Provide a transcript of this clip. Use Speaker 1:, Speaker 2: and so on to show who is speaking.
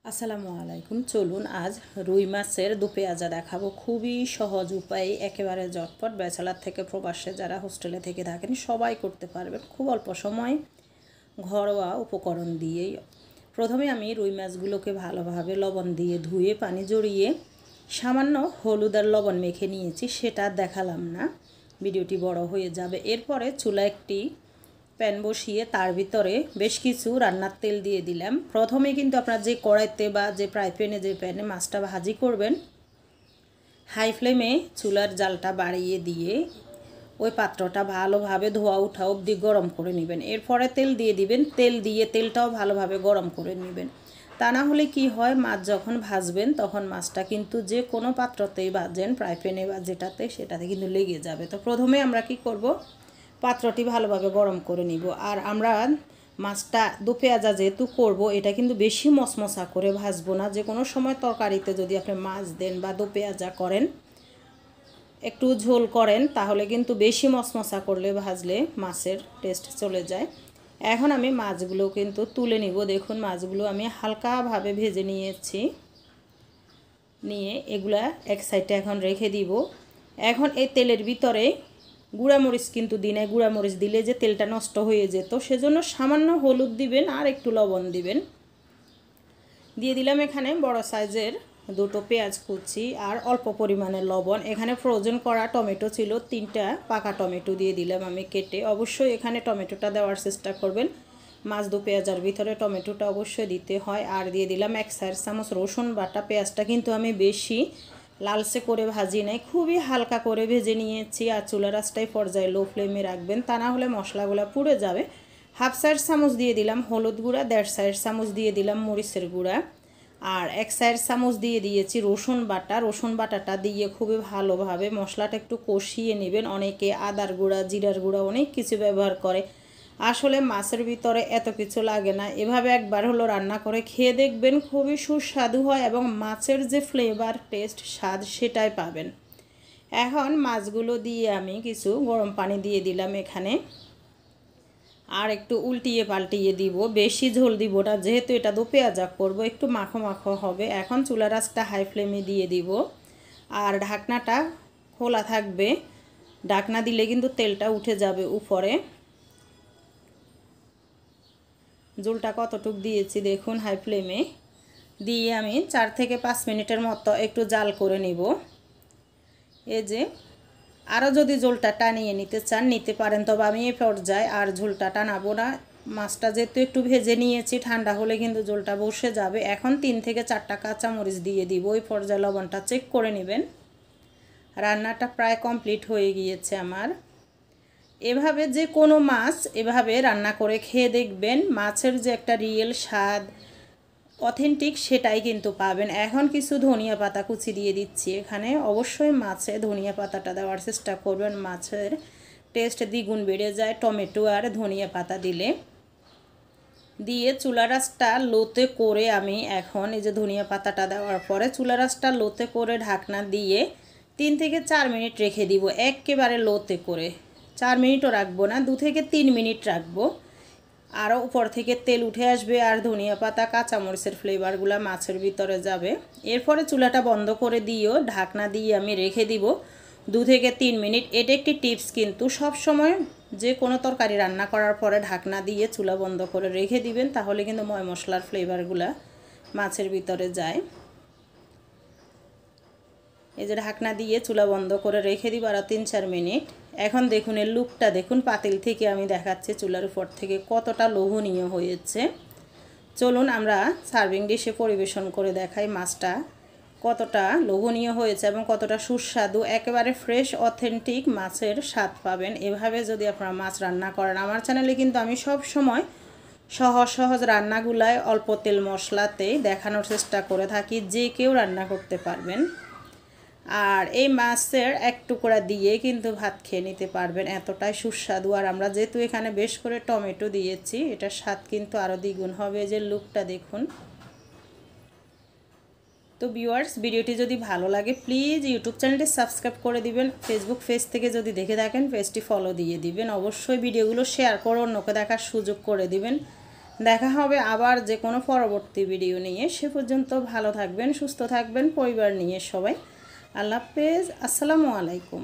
Speaker 1: আসসালামু আলাইকুম। চলুন আজ রুই মাছের দু পেঁয়াজা দেখাবো। খুবই সহজ উপায়ে, একেবারে ঝটপট। ব্যাচেলার থেকে প্রবাসে যারা হোস্টেলে থেকে থাকেন সবাই করতে পারবেন খুব অল্প সময়, ঘরোয়া উপকরণ দিয়েই। প্রথমে আমি রুই মাছগুলোকে ভালোভাবে লবণ দিয়ে ধুয়ে পানি জড়িয়ে সামান্য হলুদ আর লবণ মেখে নিয়েছি, সেটা দেখালাম না, ভিডিওটি বড় হয়ে যাবে। এরপরে চুলা একটি প্যান বসিয়ে তার ভিতরে বেশ কিছু রান্নার তেল দিয়ে দিলাম। প্রথমে কিন্তু আপনারা যে কড়াইতে বা যে ফ্রাই প্যানে, যে প্যানে মাছটা ভাজি করবেন, হাই ফ্লেমে চুলার জালটা বাড়িয়ে দিয়ে ওই পাত্রটা ভালোভাবে ধোয়া উঠা অবধি গরম করে নেবেন। এরপরে তেল দিয়ে দিবেন, তেল দিয়ে তেলটাও ভালোভাবে গরম করে নেবেন। তা না হলে কি হয়, মাছ যখন ভাজবেন তখন মাছটা কিন্তু যে কোনো পাত্রতেই ভাজেন, ফ্রাই প্যানে বা যেটাতে, সেটাতে কিন্তু লেগে যাবে। তো প্রথমে আমরা কি করব, পাত্রটি ভালোভাবে গরম করে নিব। আর আমরা মাছটা দু পেঁয়াজা যেহেতু করব, এটা কিন্তু বেশি মশমশা করে ভাজবো না। যে কোনো সময় তরকারিতে যদি আপনি মাছ দেন বা দু পেঁয়াজা করেন, একটু ঝোল করেন, তাহলে কিন্তু বেশি মশমশা করলে ভাজলে মাছের টেস্ট চলে যায়। এখন আমি মাছগুলো কিন্তু তুলে নিব। দেখুন মাছগুলো আমি হালকাভাবে ভেজে নিয়েছি, নিয়ে এগুলা এক সাইডে এখন রেখে দিব। এখন এই তেলের ভিতরে গুঁড়ামরিচ কিন্তু দিনে, গুঁড়ামরিচ দিলে যে তেলটা নষ্ট হয়ে যেত, সেজন্য সামান্য হলুদ দিবেন আর একটু লবণ দিবেন। দিয়ে দিলাম এখানে বড় সাইজের দুটো পেঁয়াজ কুচি আর অল্প পরিমাণে লবণ। এখানে ফ্রোজেন করা টমেটো ছিল, 3টা পাকা টমেটো দিয়ে দিলাম আমি কেটে। অবশ্যই এখানে টমেটোটা দেওয়ার চেষ্টা করবেন, মাছ দু পেঁয়াজার ভিতরে টমেটোটা অবশ্যই দিতে হয়। আর দিয়ে দিলাম 1 চামচ রসুন বাটা। পেঁয়াজটা কিন্তু আমি বেশি লালচে করে ভাজি নাই, খুবই হালকা করে ভেজে নিয়েছি। আর চুলার আঁচটাই পর্যায়ে লো ফ্লেমে রাখবেন, তা না হলে মশলাগুলো পুড়ে যাবে। 1/2 চামচ দিয়ে দিলাম হলুদ গুঁড়া, 1.5 চামচ দিয়ে দিলাম মরিচের গুঁড়া, আর 1 চামচ দিয়ে দিয়েছি রসুন বাটা। রসুন বাটাটা দিয়ে খুবই ভালোভাবে মশলাটা একটু কষিয়ে নেবেন। অনেকে আদার গুঁড়া, জিরার গুঁড়া অনেক কিছু ব্যবহার করে, আসলে মাছের ভিতরে এত কিছু লাগে না। এভাবে একবার হলো রান্না করে খেয়ে দেখবেন, খুবই সুস্বাদু হয় এবং মাছের যে ফ্লেভার, টেস্ট, স্বাদ সেটাই পাবেন। এখন মাছগুলো দিয়ে আমি কিছু গরম পানি দিয়ে দিলাম এখানে, আর একটু উল্টিয়ে পাল্টিয়ে দিব। বেশি ঝোল দিব না, যেহেতু এটা দু পেঁয়াজা করবো, একটু মাখো মাখো হবে। এখন চুলার আঁচটা হাই ফ্লেমে দিয়ে দিব আর ঢাকনাটা খোলা থাকবে। ঢাকনা দিলে কিন্তু তেলটা উঠে যাবে উপরে। ঝোলটা কতটুক দিয়েছি দেখুন, হাই ফ্লেমে দিয়ে আমি 4 থেকে 5 মিনিটের মতো একটু জাল করে নিব। এই যে আরও যদি ঝোলটা টানিয়ে নিতে চান নিতে পারেন, তবে আমি এই পর্যায়ে আর ঝোলটা টানাবো না। মাছটা যেহেতু একটু ভেজে নিয়েছি, ঠান্ডা হলে কিন্তু ঝোলটা বসে যাবে। এখন 3 থেকে 4টা কাঁচামরিচ দিয়ে দিব। ওই পর্যায়ে লবণটা চেক করে নেবেন। রান্নাটা প্রায় কমপ্লিট হয়ে গিয়েছে আমার। এভাবে যে কোনো মাছ এভাবে রান্না করে খেয়ে দেখবেন, মাছের যে একটা রিয়েল স্বাদ, অথেন্টিক, সেটাই কিন্তু পাবেন। এখন কিছু ধনিয়া পাতা কুচি দিয়ে দিচ্ছি এখানে। অবশ্যই মাছে ধনিয়া পাতাটা দেওয়ার চেষ্টা করবেন, মাছের টেস্ট দ্বিগুণ বেড়ে যায় টমেটো আর ধনিয়া পাতা দিলে। দিয়ে চুলার আঁচটা লোতে করে আমি এখন এই যে ধনিয়া পাতাটা দেওয়ার পরে চুলার আঁচটা লোতে করে ঢাকনা দিয়ে 3 থেকে 4 মিনিট রেখে দিব, একেবারে লোতে করে। 4 মিনিটও রাখবো না, 2 থেকে 3 মিনিট রাখবো। আরও উপর থেকে তেল উঠে আসবে আর ধনিয়া পাতা, কাঁচামরিচের ফ্লেভারগুলো মাছের ভিতরে যাবে। এরপরে চুলাটা বন্ধ করে দিয়েও ঢাকনা দিয়ে আমি রেখে দিব 2 থেকে 3 মিনিট। এটা একটি টিপস, কিন্তু সব সময় যে কোনো তরকারি রান্না করার পরে ঢাকনা দিয়ে চুলা বন্ধ করে রেখে দিবেন, তাহলে কিন্তু ময় মশলার ফ্লেভারগুলো মাছের ভিতরে যায়। এই যে ঢাকনা দিয়ে চুলা বন্ধ করে রেখে দিব আরও 3-4 মিনিট। এখন দেখুন এর লুকটা দেখুন, পাতিল থেকে আমি দেখাচ্ছি চুলার উপর থেকে কতটা লোভনীয় হয়েছে। চলুন আমরা সার্ভিং ডিশে পরিবেশন করে দেখাই মাছটা কতটা লোভনীয় হয়েছে এবং কতটা সুস্বাদু। একেবারে ফ্রেশ অথেন্টিক মাছের স্বাদ পাবেন এভাবে যদি আপনারা মাছ রান্না করেন। আমার চ্যানেলে কিন্তু আমি সব সময় সহজ সহজ রান্নাগুলায় অল্প তেল মশলাতেই দেখানোর চেষ্টা করে থাকি, যে কেউ রান্না করতে পারবেন। আর এই মাছের এক টুকরা দিয়ে কিন্তু ভাত খেয়ে নিতে পারবেন, এতটাই সুস্বাদু। আর আমরা যেহেতু এখানে বেশ করে টমেটো দিয়েছি, এটার স্বাদ কিন্তু আরও দ্বিগুণ হবে। যে লুকটা দেখুন। তো ভিউয়ার্স, ভিডিওটি যদি ভালো লাগে প্লিজ ইউটিউব চ্যানেলটি সাবস্ক্রাইব করে দিবেন। ফেসবুক পেজ থেকে যদি দেখে থাকেন পেজটি ফলো দিয়ে দিবেন। অবশ্যই ভিডিওগুলো শেয়ার করে অন্যকে দেখার সুযোগ করে দিবেন, দেখা হবে আবার যে কোনো পরবর্তী ভিডিও নিয়ে। সে পর্যন্ত ভালো থাকবেন, সুস্থ থাকবেন পরিবার নিয়ে সবাই। আল্লাহ হাফেজ, আসসালামু আলাইকুম।